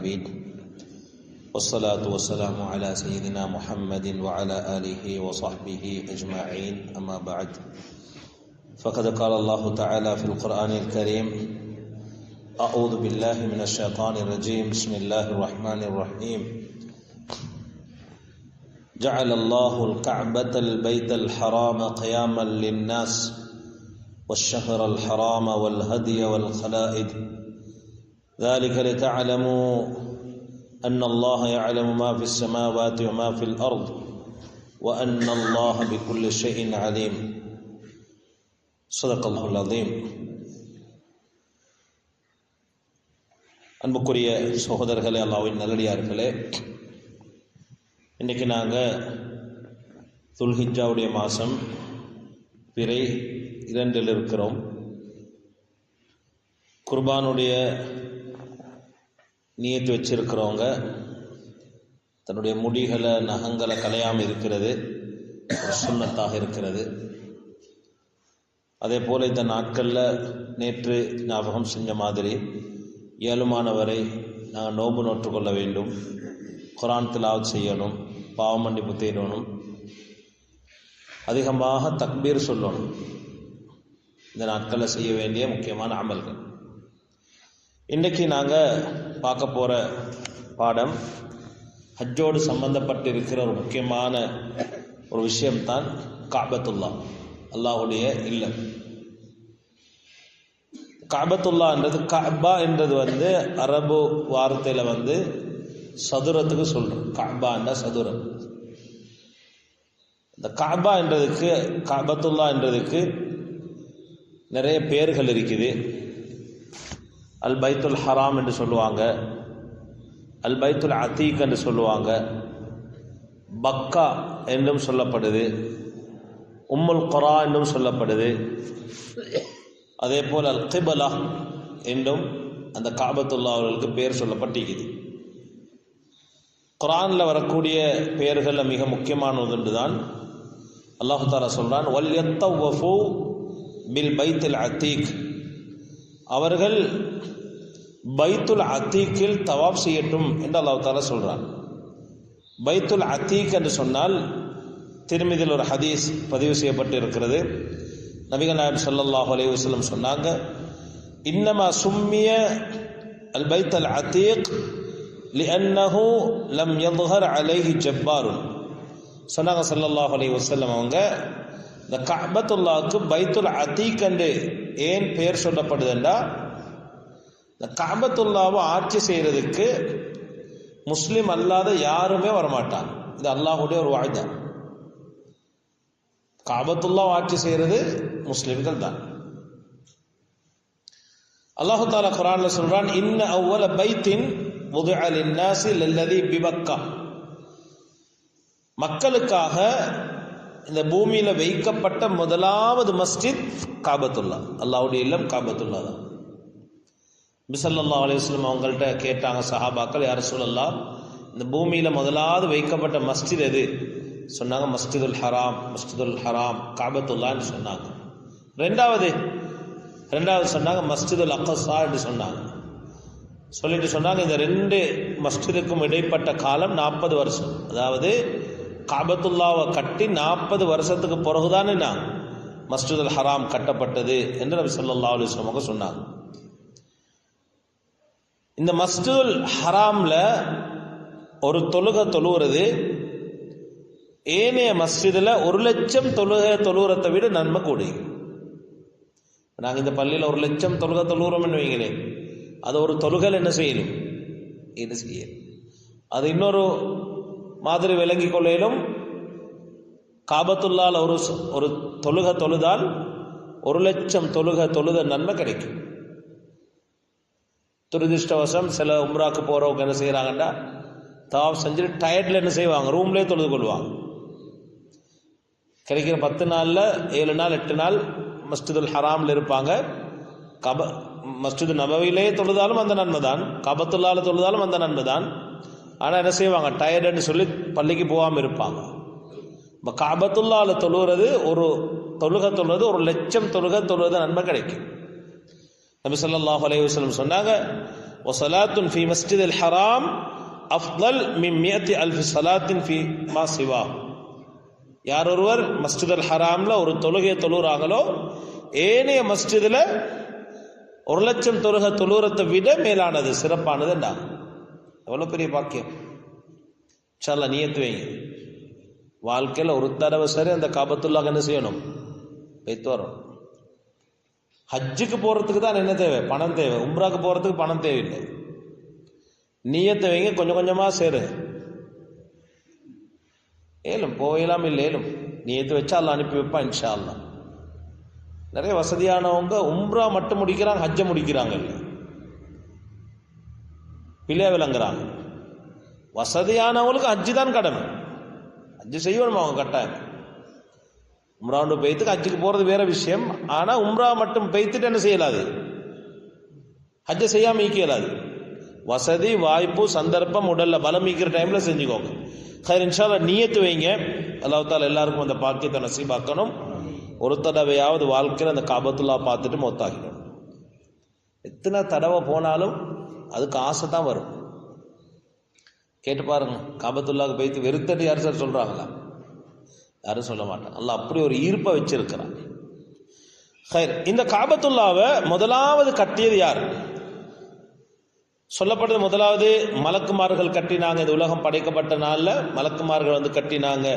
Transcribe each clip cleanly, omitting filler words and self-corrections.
العالمين والصلاة والسلام على سيدنا محمد وعلى آله وصحبه أجمعين أما بعد فقد قال الله تعالى في القرآن الكريم أعوذ بالله من الشيطان الرجيم بسم الله الرحمن الرحيم جعل الله الكعبة البيت الحرام قياما للناس والشهر الحرام والهدي والخلائد ذلك لتعلموا أن الله يعلم ما في السماوات وما في الأرض وأن الله بكل شيء عليم صدق الله العظيم. அன்புக்குரிய சகோதரர்களே, அல்லாஹ்வின் நல்லடியார்களே, இன்றைக்கி நாங்கள் துல்ஹிஜ்ஜாவுடைய மாதம் பிறை 2 இருக்கிறோம். குர்பானுடைய நியத்து வச்சிருக்கிறவங்க தன்னுடைய முடிகளை நகங்களை கலையாமல் இருக்கிறது ஒரு சுன்னத்தாக இருக்கிறது. அதே போல் இந்த நாட்களில் நேற்று ஞாபகம் செஞ்ச மாதிரி ஏழுமானவரை நாங்கள் நோன்பு நோற்றுக்கொள்ள வேண்டும், குர்ஆன் திலாவத் செய்யணும், பாவ மன்னிப்பு தேடணும், அதிகமாக தக்பீர் சொல்லணும். இந்த நாட்களில் செய்ய வேண்டிய முக்கியமான அமல்கள். இன்றைக்கி நாங்கள் பார்க்க போகிற பாடம் ஹஜ்ஜோடு சம்பந்தப்பட்டு இருக்கிற ஒரு முக்கியமான ஒரு விஷயம்தான் காபத்துல்லா, அல்லாஹுடைய இல்லம். காபத்துல்லான்றது, கஅபா என்றது அரபு வார்த்தையில் சதுரத்துக்கு சொல்கிறோம். கஅபான்னா சதுரம். இந்த கஅபா என்றதுக்கு, காபத்துல்லா என்றதுக்கு நிறைய பெயர்கள் இருக்குது. அல் பைத்துல் ஹராம் என்று சொல்லுவாங்க, அல் பைத்துல் அதீக் என்று சொல்லுவாங்க, பக்கா என்றும் சொல்லப்படுது, உம்முல் குரா என்றும் சொல்லப்படுது. அதே போல் அல் கிபலா என்றும் அந்த காபத்துல்லா அவர்களுக்கு பெயர் சொல்லப்பட்டிருக்குது. குர்ஆனில் வரக்கூடிய பெயர்களில் மிக முக்கியமானது தான் அல்லாஹு தஆலா சொல்கிறான், வல் யத்தவஃபு பில் பைத்துல் அதீக், அவர்கள் பைத்துல் அதீக்கில் தவாப் செய்யட்டும் என்று அல்லாஹ் தஆலா சொல்கிறான். பைத்துல் அதீக் என்று சொன்னால் திருமிதில் ஒரு ஹதீஸ் பதிவு செய்யப்பட்டு இருக்கிறது. நபிகள் நாயகம் ஸல்லல்லாஹு அலைஹி வஸல்லம் சொன்னாங்க, இன்னமா சும்மிய அல் பைத் அல் அதீக் லிஅன்னஹு லம் யظஹர் அலைஹி ஜப்பாருன். சொன்னாங்க ஸல்லல்லாஹு அலைஹி வஸல்லம் அவங்க, இந்த கஅபத்துல்லாஹ்க்கு பைத்துல் அதீக் என்று ஏன் பெயர் சொல்லப்படுதுண்டா, இந்த கஅபத்துல்லாவை ஆட்சி செய்கிறதுக்கு முஸ்லிம் அல்லாத யாருமே வரமாட்டாங்க. இது அல்லாஹுடைய ஒரு வாய்தா. காபத்துல்லா ஆட்சி செய்கிறது முஸ்லிம்கள் தான். அல்லாஹு தஆலா குர்ஆன்ல சொல்றான், இன்ன அவ்வல பைத்தின் wudi'a லின்னாஸி லல்லதி பிபக்கா, மக்களுக்காக இந்த பூமியில வைக்கப்பட்ட முதலாவது மஸ்ஜித் காபத்துல்லா, அல்லாஹ்வுடைய இல்லம் காபத்துல்லா தான். நபி ஸல்லல்லாஹு அலைஹி வஸல்லம் அவங்கள்ட்ட கேட்டாங்க சஹாபாக்கள், யா ரசூலல்லாஹ், இந்த பூமியில முதலாவது வைக்கப்பட்ட மஸ்ஜித் எது? சொன்னாங்க மஸ்ஜிதுல் ஹராம், மஸ்ஜிதுல் ஹராம் காபத்துல்லான்னு சொன்னாங்க. ரெண்டாவது சொன்னாங்க மஸ்ஜிதுல் அக்ஸா என்று சொன்னாங்க. சொல்லிட்டு சொன்னாங்க, இந்த 2 மஸ்ஜிதுக்கும் இடைப்பட்ட காலம் 40 வருஷம். அதாவது காபத்துல்லாவை கட்டி 40 வருஷத்துக்கு பிறகுதான் மஸ்ஜிதுல் ஹராம் கட்டப்பட்டது என்று நபி ஸல்லல்லாஹு அலைஹி வஸல்லம் சொன்னாங்க. இந்த மஸ்ஜிதுல் ஹராம்ல ஒரு தொழுகிறது ஏனைய மஸ்ஜிதில் 1,00,000 தொழுகிறதை விட நன்மை கூடி. நாங்கள் இந்த பள்ளியில் 1,00,000 தொழுகிறோம்னு வைங்களேன், அது ஒரு தொழுகல் என்ன செய்யணும், இது செய்ய. அது இன்னொரு மாதிரி விளங்கி கொள்ளையிலும், காபத்துல்லால் ஒரு தொழுதால் 1,00,000 தொழுத நன்மை கிடைக்கும். துரதிருஷ்டவசம் சில உம்ராக்கு போகிறவங்க என்ன செய்கிறாங்கன்னா, தவாப் செஞ்சுட்டு டயர்டில் என்ன செய்வாங்க, ரூம்லேயே தொழுது கொள்வாங்க. கிடைக்கிற 10 நாளில் 7 நாள் 8 நாள் மஸ்ஜிதுல் ஹராமில் இருப்பாங்க. மஸ்ஜிது நபவிலே தொழுதாலும் அந்த நன்மை தான், காபத்துல்லால தொழுதாலும் அந்த நன்மை தான். ஆனால் என்ன செய்வாங்க, டயர்டுன்னு சொல்லி பள்ளிக்கு போகாமல் இருப்பாங்க. இப்போ காபத்துல்லால தொழுகிறது ஒரு தொழுகிறது 1,00,000 தொழுகிறது நன்மை கிடைக்கும். நபி ஸல்லல்லாஹு அலைஹி வஸல்லம் சொன்னாங்க, வஸலாத்துன் ஃபி மஸ்ஜிதில் ஹராம் அஃதல் மின் 100,000 ஸலாத்தின் ஃபி மா சிவா. யார் ஒருவர் மஸ்ஜிதுல் ஹராம்ல ஒரு தொழுகையை தொழுகிறாங்களோ ஏனைய மஸ்ஜிதில் 1,00,000 தொழுகை தொழுகிறதை விட மேலானது, சிறப்பானதுண்டா. எவ்வளோ பெரிய பாக்கியம். இன்ஷா அல்லாஹ் நியத்து வைங்க. வாழ்க்கையில் ஒரு தடவை சரி அந்த காபத்துல்லாஹ் என்ன செய்யணும், வைத்து வரும். ஹஜ்ஜுக்கு போகிறதுக்கு தான் என்ன தேவை, பணம் தேவை. உம்ராக்கு போகிறதுக்கு பணம் தேவையில்லை. நியத்தை வைங்க, கொஞ்சம் கொஞ்சமாக சேரு. ஏலும் போகலாம் இல்லை, ஏலும் நியத்து வச்சா அல்லாஹ் அனுப்பி வைப்பான் இன்ஷா அல்லாஹ். நிறைய வசதியானவங்க உம்ரா மட்டும் முடிக்கிறாங்க, ஹஜ்ஜை முடிக்கிறாங்க இல்லை, பிள்ளையா விளங்குறாங்க. வசதியானவங்களுக்கு ஹஜ்ஜு தான் கடமை, ஹஜ்ஜு செய்யணும் அவங்க கட்டாயம். உம்ராண்டு பெய்த்துக்கு ஹஜ்ஜுக்கு போகிறது வேற விஷயம். ஆனால் உம்ரா மட்டும் பெய்த்துட்டு என்ன செய்யலாது, ஹஜ்ஜை செய்யாமல் ஈக்கலாது. வசதி வாய்ப்பு சந்தர்ப்பம் உடல்ல பலம் ஈக்கிற டைம்ல செஞ்சுக்கோங்க. ஹைர் இன்ஷா அல்லாஹ் நியத்து வைங்க. அல்லாஹ் தஆலா எல்லாருக்கும் அந்த பாக்கியத்தை நசீபாக்கணும். ஒரு தடவையாவது வாழ்க்கையில் அந்த காபத்துல்லா பார்த்துட்டு மௌத்தாகிடும். எத்தனை தடவை போனாலும் அதுக்கு ஆசை தான் வரும். கேட்டு பாருங்க, காபத்துல்லாவுக்கு போய்த்து வெறுத்தட்டு யார் சார் சொல்றாங்களா? யாரும் சொல்ல மாட்டாங்க. அல்லாஹ் அப்படி ஒரு ஈர்ப்பை வச்சிருக்கிறான். இந்த காபத்துல்லாவை முதலாவது கட்டியது யார் சொல்லப்படுது? முதலாவது மலக்குமார்கள் கட்டினாங்க. இந்த உலகம் படைக்கப்பட்ட நாளில் மலக்குமார்கள் வந்து கட்டினாங்க.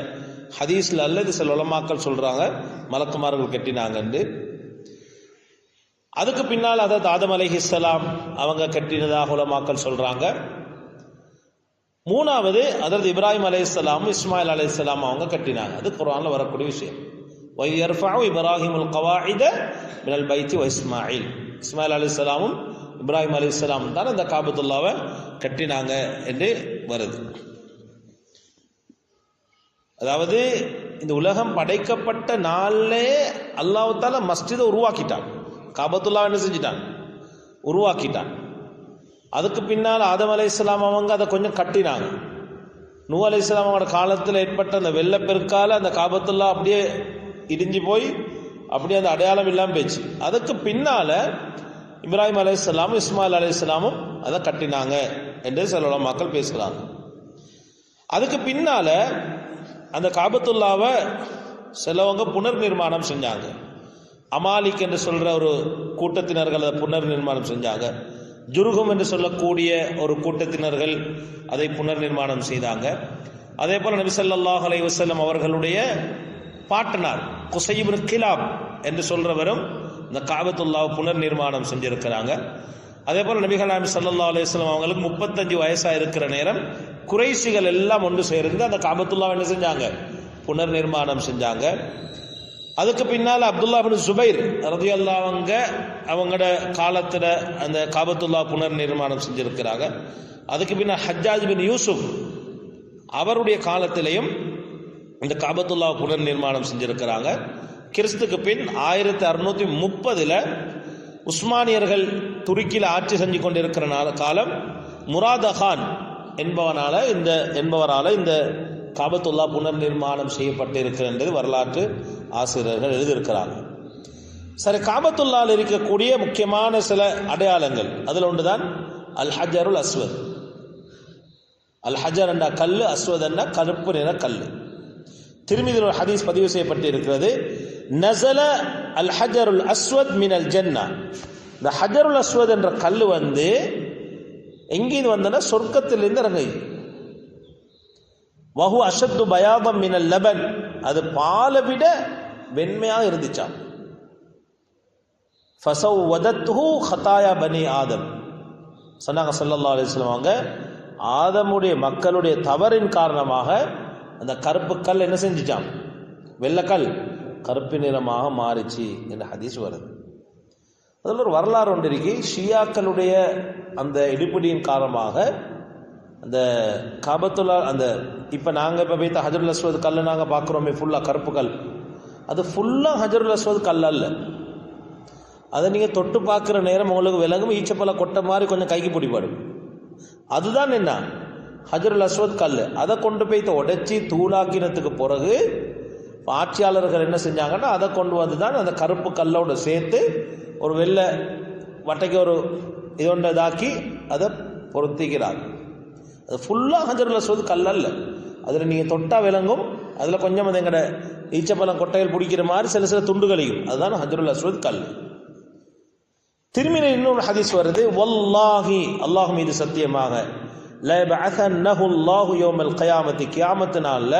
ஹதீஸ்ல அல்லது சில உலமாக்கள் சொல்றாங்க மலக்குமார்கள் கட்டினாங்கன்னு. அதுக்கு பின்னால் அதாவது ஆதம் அலைஹிஸ்ஸலாம் அவங்க கட்டினதாக உலமாக்கள் சொல்றாங்க. மூணாவது அதாவது இப்ராஹிம் அலைஹிஸ்ஸலாம் இஸ்மாயில் அலைஹிஸ்ஸலாம் அவங்க கட்டினாங்க. அது குர்ஆன்ல வரக்கூடிய விஷயம். வயர்ஃபஉ இப்ராஹிமுல் கவாயித மினல் பைத்தி வ இஸ்மாயில். இஸ்மாயில் அலைஹிஸ்ஸலாமும் இப்ராஹிம் அலைஹிஸ்ஸலாம் தான் அந்த காபத்துல்லாவை கட்டினாங்க என்று வருது. அதாவது இந்த உலகம் படைக்கப்பட்ட நாளிலே அல்லாஹ் தஆலா மஸ்ஜிதை உருவாக்கிட்டான். காபத்துல்லா என்ன செஞ்சிட்டான், உருவாக்கிட்டான். அதுக்கு பின்னால் ஆதம் அலைஹிஸ்ஸலாம் அவங்க அதை கொஞ்சம் கட்டினாங்க. நூஹ் அலைஹிஸ்ஸலாம் அவங்களோட காலத்தில் ஏற்பட்ட அந்த வெள்ளப்பெருக்கால அந்த காபத்துல்லா அப்படியே இடிஞ்சு போய் அப்படியே அந்த அடையாளம் இல்லாமல் போயிடுச்சு. அதுக்கு பின்னால இப்ராஹிம் அலைஹிஸ்ஸலாமும் இஸ்மாயில் அலைஹிஸ்ஸலாமும் அதை கட்டினாங்க என்று சில மக்கள் பேசுகிறாங்க. அதுக்கு பின்னால அந்த காபத்துல்லாவை சிலவங்க புனர் நிர்மாணம் செஞ்சாங்க. அமாலிக் என்று சொல்ற ஒரு கூட்டத்தினர்கள் அதை புனர் நிர்மாணம் செஞ்சாங்க. ஜுருகும் என்று சொல்லக்கூடிய ஒரு கூட்டத்தினர்கள் அதை புனர் நிர்மாணம் செய்தாங்க. அதே போல நபி ஸல்லல்லாஹு அலைஹி வஸல்லம் அவர்களுடைய பாட்டனார் குஸை இப்னு கிலாப் என்று சொல்றவரும் இந்த காபத்துல்லாவை புனர் நிர்மாணம் செஞ்சிருக்கிறாங்க. அதே போல நபிகள் நாயகம் ஸல்லல்லாஹு அலைஹி வஸல்லம் அவங்களுக்கு 35 வயசா இருக்கிற நேரம் குறைஷிகள் எல்லாம் ஒன்று சேர்ந்து அந்த காபத்துல்லாவை என்ன செஞ்சாங்க, புனர் நிர்மாணம் செஞ்சாங்க. அதுக்கு பின்னால் அப்துல்லா பின் ஜுபைர் ரலியல்லாஹு அன்ஹு அவங்களோட காலத்துல அந்த காபத்துல்லா புனர் நிர்மாணம் செஞ்சிருக்கிறாங்க. அதுக்கு பின்னால் ஹஜ்ஜாஜ் பின் யூசுப் அவருடைய காலத்திலையும் இந்த காபத்துல்லா புனர் நிர்மாணம் செஞ்சிருக்கிறாங்க. கிறிஸ்துக்கு பின் 1630 உஸ்மானியர்கள் துருக்கியில் ஆட்சி செஞ்சு கொண்டிருக்கிற காலம் முராதகான் என்பவரால் இந்த காபத்துல்லா புனர் நிர்மாணம் செய்யப்பட்டிருக்கிறது வரலாற்று ஆசிரியர்கள் எழுதியிருக்கிறாங்க. சரி, காபத்துல்லாவில் இருக்கக்கூடிய முக்கியமான சில அடையாளங்கள் அதில் ஒன்றுதான் அல் ஹஜருல் அஸ்வத். அல் ஹஜர் என்ற கல், அஸ்வத் என்ற கருப்பு நிற கல். திருமிதில் ஒரு ஹதீஸ் பதிவு செய்யப்பட்டு இருக்கிறது, நஸல அல் ஹஜருல் அஸ்வத் மினல் ஜன்னா. இந்த ஹஜருல் அஸ்வத் என்ற கல் வந்து எங்கிருந்து வந்தனா சொர்க்கத்திலிருந்து இறங்குது. வஹு அஷத்து பயாதம் மினல் லபன், அது பாலை விட வெண்மையாக இருந்துச்சாம். ஃபஸவ்வதத்ஹு ஹதாயா பனி ஆதம். சொன்னாங்க ஸல்லல்லாஹு அலைஹி வஸல்லம் அவங்க, ஆதமுடைய மக்களுடைய தவறின் காரணமாக அந்த கருப்பு கல் என்ன செஞ்சிச்சாம், வெள்ளக்கல் கருப்பு நிறமாக மாறிச்சு என்ற ஹதீஸ் வருது. அதில் ஒரு வரலாறு ஒன்று இருக்கு. ஷியாக்களுடைய அந்த இடிப்பிடியின் காரணமாக அந்த காபத்துல்லா அந்த இப்போ நாங்கள் இப்போ போய் ஹஜருல் அஸ்வத் கல் நாங்கள் பார்க்குறோமே ஃபுல்லாக கருப்பு கல், அது ஃபுல்லாக ஹஜருல் அஸ்வத் கல் அல்ல. அதை நீங்கள் தொட்டு பார்க்குற நேரம் உங்களுக்கு விலகும் ஈச்சப்பல கொட்டை மாதிரி கொஞ்சம் கைக்கு பிடிப்பாடும். அதுதான் என்ன ஹஜருல் அஸ்வத் கல். அதை கொண்டு போய் உடைச்சி தூளாக்கினத்துக்கு பிறகு ஆட்சியாளர்கள் என்ன செஞ்சாங்கன்னா அதை கொண்டு வந்து தான் அந்த கருப்பு கல்லோடு சேர்த்து ஒரு வெள்ளை வட்டைக்கு ஒரு இதொன்று இதாக்கி அதை பொருத்திக்கிறார். அது ஃபுல்லாக ஹஜருல் அஸ்வத் கல் அல்ல, அதில் நீங்கள் தொட்டால் விளங்கும், அதில் கொஞ்சம் அது எங்கட ஈச்சப்பழம் கொட்டையில் பிடிக்கிற மாதிரி சில சில துண்டுகளையும், அதுதான் ஹஜருல் அஸ்வத் கல். திரும்பின இன்னொரு ஹதீஸ் வருது, வல்லாஹி அல்லாஹ் மீது சத்தியமாக, லயபஅஸன்னஹு அல்லாஹு யௌமல் கியாமத்தி, கியாமத்து நாள்ல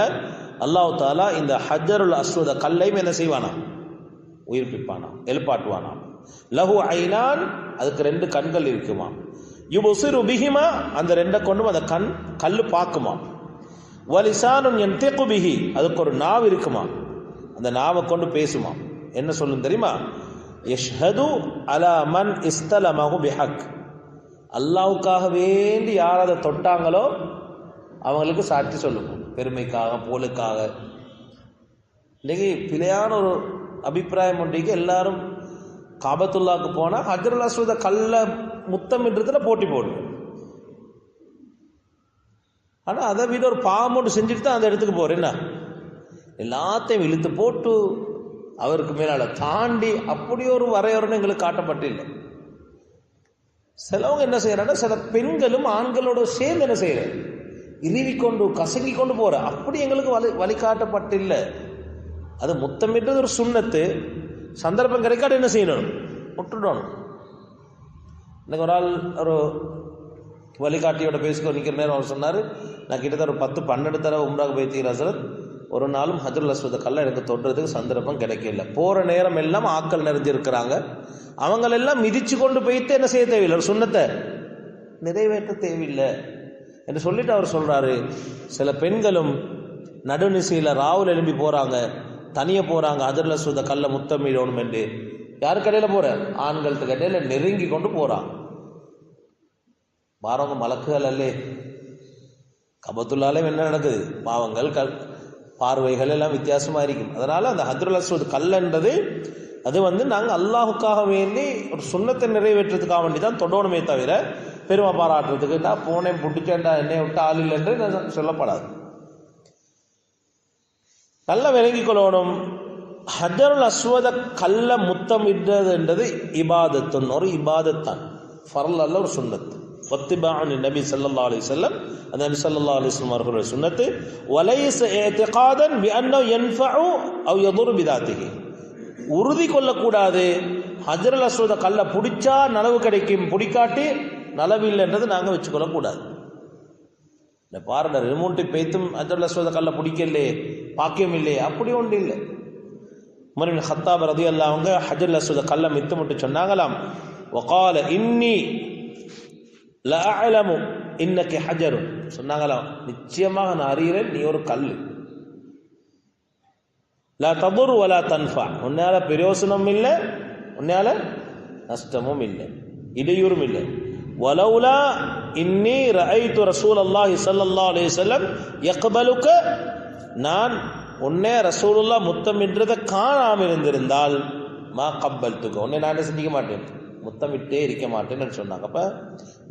அல்லாஹ் தஆலா இந்த ஹஜருல் அஸ்வத கல்லையும் என்ன செய்வானா, உயிர்ப்பிப்பானா, எழுப்பாட்டுவானா. லஹு ஐனான், அதுக்கு 2 கண்கள் இருக்குமா. யுபஸிரு பிஹிமா, அந்த 2 கொண்டும் அந்த கல்லு பார்க்குமா. வலிசானுன் யன்திகு பிஹி, அதுக்கு ஒரு நாவு இருக்குமா, அந்த நாவை கொண்டு பேசுமா. என்ன சொல்லும் தெரியுமா, யஷ்ஹது அலா மன் இஸ்தலமஹு பிஹக், அல்லாஹ்வுக்காக வேண்டி யார் அதை தொட்டாங்களோ அவங்களுக்கு சாட்சி சொல்லுங்க, பெருமைக்காக புகழுக்காக. இன்னைக்கு பிழையான ஒரு அபிப்பிராயம் ஒன்றைக்கு எல்லாரும் காபத்துல்லாவுக்கு போனால் ஹஜருல் அஸ்வத கல்ல முத்தமிடுறதுல போட்டி போடுங்க. ஆனால் அதை விட ஒரு பாவம் ஒன்று செஞ்சுட்டு தான் அந்த இடத்துக்கு போகிறேன், என்ன எல்லாத்தையும் இழுத்து போட்டு அவருக்கு மேலால தாண்டி அப்படி ஒரு வரையறைன்னு எங்களுக்கு காட்டப்பட்டில்லை. சிலவங்க என்ன செய்யறாங்கன்னா, சில பெண்களும் ஆண்களோட சேர்ந்து என்ன செய்யற, இறுவி கொண்டு கசங்கி கொண்டு போற, அப்படி எங்களுக்கு வழிகாட்டப்பட்டில்லை. அது முத்தமிட்டது ஒரு சுண்ணத்து, சந்தர்ப்பம் கிடைக்காது என்ன செய்யணும், விட்டுடணும். இன்னைக்கு ஒரு ஆள் ஒரு வழிகாட்டியோட பேசிக்கோ நிற்கிற நேரம் அவர் சொன்னார், நான் கிட்டத்தட்ட ஒரு 10-12 தடவை உம்ராக்கு போய்த்தீங்க ஹசரத், ஒரு நாளும் ஹஜருல் அஸ்வத கல்லை எனக்கு தொடுறதுக்கு சந்தர்ப்பம் கிடைக்கல. போகிற நேரம் எல்லாம் ஆக்கள் நிறைஞ்சிருக்கிறாங்க, அவங்களெல்லாம் மிதிச்சு கொண்டு போய்த்து என்ன செய்ய தேவையில்லை, ஒரு சுண்ணத்தை நிறைவேற்ற தேவையில்லை என்று சொல்லிட்டு அவர் சொல்கிறாரு. சில பெண்களும் நடுநிசையில் ராவில் எழும்பி போகிறாங்க, தனியாக போகிறாங்க, ஹஜருல் அஸ்வத கல்லை முத்தமிடணும் என்று. யாருக்கு இடையில போகிற, ஆண்களுக்கு இடையில நெருங்கி கொண்டு போகிறான். பாரவங்க மலக்குகள் அல்லே, கபத்துல்லாலே என்ன நடக்குது, பாவங்கள் பார்வைகள் எல்லாம் வித்தியாசமாக இருக்கும். அதனால் அந்த ஹஜருல் அஸ்வத் கல்லன்றது அது நாங்கள் அல்லாஹுக்காக வேண்டி ஒரு சுண்ணத்தை நிறைவேற்றத்துக்காக வேண்டி தான் தொடணுமே தவிர பெருமை பாராட்டுறதுக்கு நான் போனேன் பிடிச்சேன்டா என்னை விட்டு ஆள் இல்லை என்று சொல்லப்படாது. நல்லா விளங்கிக் கொள்ளணும், ஹஜருல் அஸ்வத கல்ல முத்தமிடுறதுன்றது இபாதத்துன்னு ஒரு இபாதத்தான், ஃபர்ல் அல்ல, ஒரு சுன்னத்து. வத்திபான் நபி ஸல்லல்லாஹு அலைஹி வஸல்லம், அந்த நபி ஸல்லல்லாஹு அலைஹி வஸல்லம் அவர்களுடைய சுன்னத்து. வலைஸ இஅ்திகாதன் பிஅன்னஹு யன்ஃபஉ அவ் யதுர் பிதாத்திஹி, உறுதி கொள்ளக்கூடாது ஹஜருல் அஸ்வத கல்ல பிடிச்சா நலவு கிடைக்கும், பிடிக்காட்டி நலவு இல்லைன்றது நாங்கள் வச்சுக்கொள்ளக்கூடாது. இந்த பாருங்க, ரிமோட்டு பேத்தும் ஹஜருல் அஸ்வத கல்ல பிடிக்கலே, பாக்கியம் இல்லையே, அப்படி ஒன்று இல்லை. உமர் இப்னு கத்தாப் ரலியல்லாஹு அன்ஹு ஹஜருல் அஸ்வத கல்ல மித்தமிட்டு சொன்னாங்களாம், வகால இன்னி லஅலமு இன்னக ஹஜருன், சொன்னாங்களாம் நிச்சயமாக நான் அறிகிறேன் நீ ஒரு கல், லா ததுர் வலா தன்ஃபா, உன்னால பிரயோசனம் இல்லை, உன்னால நஷ்டமும் இல்லை, இடையூறும் இல்லை. வலவுலா இன்னி ரஅய்து ரசூலல்லாஹி ஸல்லல்லாஹு அலைஹி வஸல்லம் யக்பலுக, நான் உன்னை ரசூலுல்லாஹ் முத்தமிடுறதை காணாமல் இருந்திருந்தால் மா கப்பல்துக, உன்னை நான் என்ன செஞ்சிக்க மாட்டேன், முத்தமிட்டே இருக்க மாட்டேன்னு சொன்னாங்க. அப்போ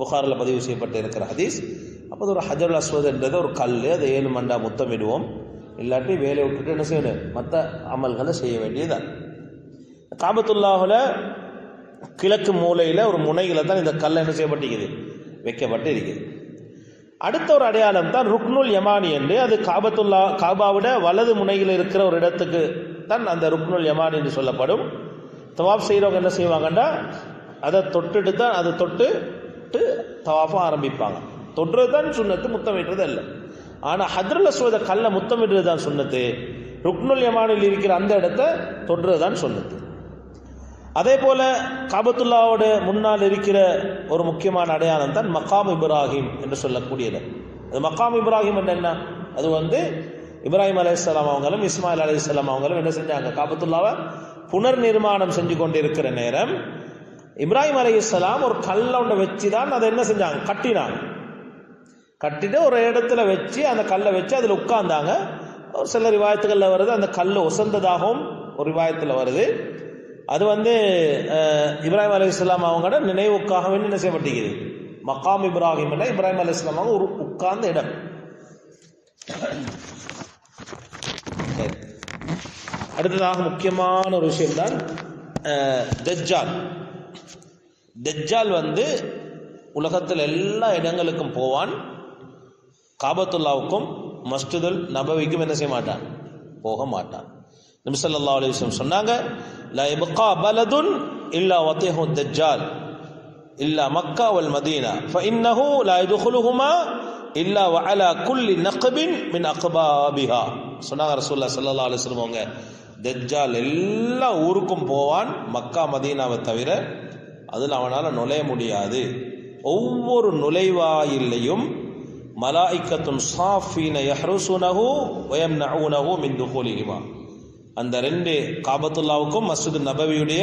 புகாரில் பதிவு செய்யப்பட்டு இருக்கிற ஹதீஸ். அப்போ அது ஒரு ஹஜருல் அஸ்வத்ன்றது ஒரு கல், அதை 7 மண்டா முத்தமிடுவோம், இல்லாட்டி வேலையை விட்டுட்டு என்ன செய்யணும், மற்ற அமல்களை செய்ய வேண்டியதுதான். காபத்துல்லாஹுல கிழக்கு மூலையில் ஒரு முனையில் தான் இந்த கல் என்ன செய்யப்பட்டிருக்குது, வைக்கப்பட்டு இருக்குது. அடுத்த ஒரு அடையாளம் தான் ருக்னுல் யமானி என்று, அது காபாவோட வலது முனையில் இருக்கிற ஒரு இடத்துக்கு தான் அந்த ருக்னுல் யமானி என்று சொல்லப்படும். தவாஃப் செய்கிறவங்க என்ன செய்வாங்கன்னா, அதை தொட்டுட்டு தான், அதை தொட்டுட்டு தவாஃபும் ஆரம்பிப்பாங்க. தொட்டுறது தான் சுன்னத்து, முத்தமிடுறது அல்ல. ஆனால் ஹஜருல் அஸ்வத கல்ல முத்தமிடுறது தான் சுன்னத்து, ருக்னுல் யமானில் இருக்கிற அந்த இடத்த தொடுறது தான் சுன்னத்து. அதே போல காபத்துல்லாவோட முன்னால் இருக்கிற ஒரு முக்கியமான அடையாளம் தான் மகாம் இப்ராஹிம் என்று சொல்லக்கூடியது. அது மகாம் இப்ராஹிம் என்ன, அது இப்ராஹிம் அலைஹிஸ்ஸலாம் அவங்களும் இஸ்மாயில் அலைஹிஸ்ஸலாம் அவங்களும் என்ன செஞ்சாங்க, காபத்துல்லாவை புனர் நிர்மாணம் செஞ்சு கொண்டு இருக்கிற நேரம் இப்ராஹிம் அலைஹிஸ்ஸலாம் ஒரு கல்லை வச்சு தான் அதை என்ன செஞ்சாங்க, கட்டினாங்க. கட்டிட்டு ஒரு இடத்துல வச்சு அந்த கல்லை வச்சு அதில் உட்கார்ந்தாங்க. ஒரு சில ரிவாயத்துகளில் வருது அந்த கல் ஒசந்ததாகவும் ஒரு ரிவாயத்தில் வருது. அது இப்ராஹிம் அலைஹிஸ்ஸலாம் அவங்களோட நினைவுக்காக வேண்டி என்ன செய்யப்பட்டிருக்குது, மகாம் இப்ராஹிம் என்ற இப்ராஹிம் அலைஹிஸ்ஸலாம் அவங்க ஒரு உட்கார்ந்த இடம். அடுத்ததாக முக்கியமான ஒரு விஷயம்தான் தஜ்ஜால். தஜ்ஜால் உலகத்தில் எல்லா இடங்களுக்கும் போவான், காபத்துல்லாவுக்கும் மஸ்ஜிதுல் நபவிக்கும் என்ன செய்ய மாட்டான், போக மாட்டான். நபி ஸல்லல்லாஹு அலைஹி வஸல்லம் சொன்னாங்க, லா யப்கா பலதுன் இல்லா வதிஹு தஜ்ஜால் இல்லா மக்கா வல் மதீனா ஃபஇன்னஹு லா யதுகுலுஹுமா இல்லா வஅலா குல்லி நக்பின் மின் அக்பாபிஹா. சொன்னாங்க ரசூலுல்லாஹி ஸல்லல்லாஹு அலைஹி வஸல்லம் அவங்க, தஜ்ஜால் எல்லா ஊருக்கும் போவான், மக்கா மதீனாவை தவிர அதில் அவனால் நுழைய முடியாது. ஒவ்வொரு நுழைவாயிலையும் மலாயிக்கத்துன் சாஃபீன யஹ்ருசுனஹு வயம்னஊனஹு மின் துகூலிஹிமா. அந்த ரெண்டு காபத்துல்லாவுக்கும் மஸ்ஜித் நபவியுடைய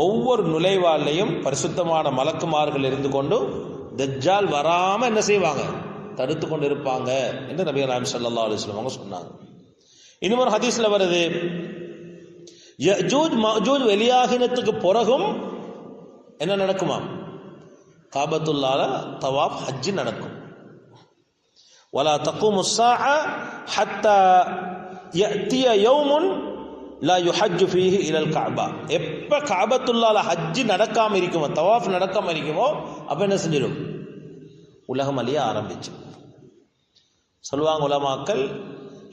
ஒவ்வொரு நுழைவாலையும் பரிசுத்தமான மலக்குமார்கள் இருந்து கொண்டு தஜ்ஜால் வராமல் என்ன செய்வாங்க, தடுத்து கொண்டு இருப்பாங்க என்று நபி நாயகம் ஸல்லல்லாஹு அலைஹி வஸல்லம் அவங்க சொன்னாங்க. இன்னொரு ஹதீஸ்ல வருது, யஜூஜ் மஜூஜ் வெளியாகினத்துக்கு பிறகும் என்ன நடக்குமாம், காபத்துல்லால தவாப் ஹஜ் நடக்கும். வலா தகூமு ஸாஅ ஹத்தா யஅதிய யௌமுன் லா யுஹஜ்ஜு ஃபீஹி இலல் கஅபா. எப்ப காபத்துல்லால ஹஜ் நடக்காம இருக்குமோ, தவாஃப் நடக்காம இருக்குமோ, அப்ப என்ன செஞ்சிடும், உலகம் அழிய ஆரம்பிச்சு. சொல்லுவாங்க உலமாக்கள்,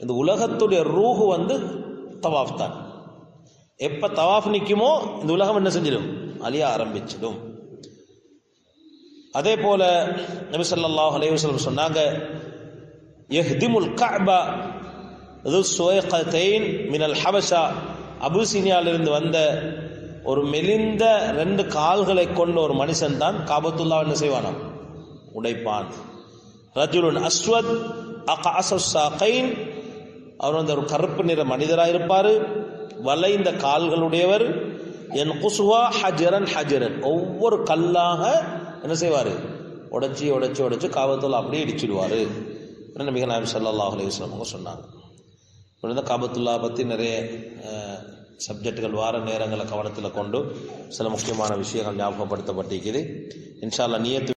இந்த உலகத்துடைய ரூஹு தவாஃப் தான். எப்ப தவாஃப் நிக்குமோ இந்த உலகம் என்ன செஞ்சிடும், அழிய ஆரம்பிச்சிடும். அதே போல நபி ஸல்லல்லாஹு அலைஹி வஸல்லம் சொன்னாங்க, யஹ்திமுல் கஅபா து சுவைகத்தைன் மினல் ஹபஷா. அபுசீனியாவிலிருந்து வந்த ஒரு மெலிந்த 2 கால்களை கொண்ட ஒரு மனுஷன் தான் காபத்துல்லா என்ன செய்வானாம், உடைப்பான். ரஜுலுன் அஸ்வத் அகஅஸஸ் சாகைன். அவர் ஒரு கருப்பு நிற மனிதராக இருப்பார், வளைந்த கால்களுடையவர். என் குசுவா ஹஜரன் ஹஜரன், ஒவ்வொரு கல்லாக என்ன செய்வார், உடைச்சி உடைச்சி உடைச்சி காபத்துல்லா அப்படியே இடிச்சிடுவார். நபிகள் நாயகம் ஸல்லல்லாஹு அலைஹி வஸல்லம் அவங்க சொன்னாங்க. இப்படி காபத்துல்லா பற்றி நிறைய சப்ஜெக்டுகள் வார நேரங்களை கவனத்தில் கொண்டு சில முக்கியமான விஷயங்கள் ஞாபகப்படுத்தப்பட்டிருக்குது. இன்ஷா அல்லாஹ் நியத்து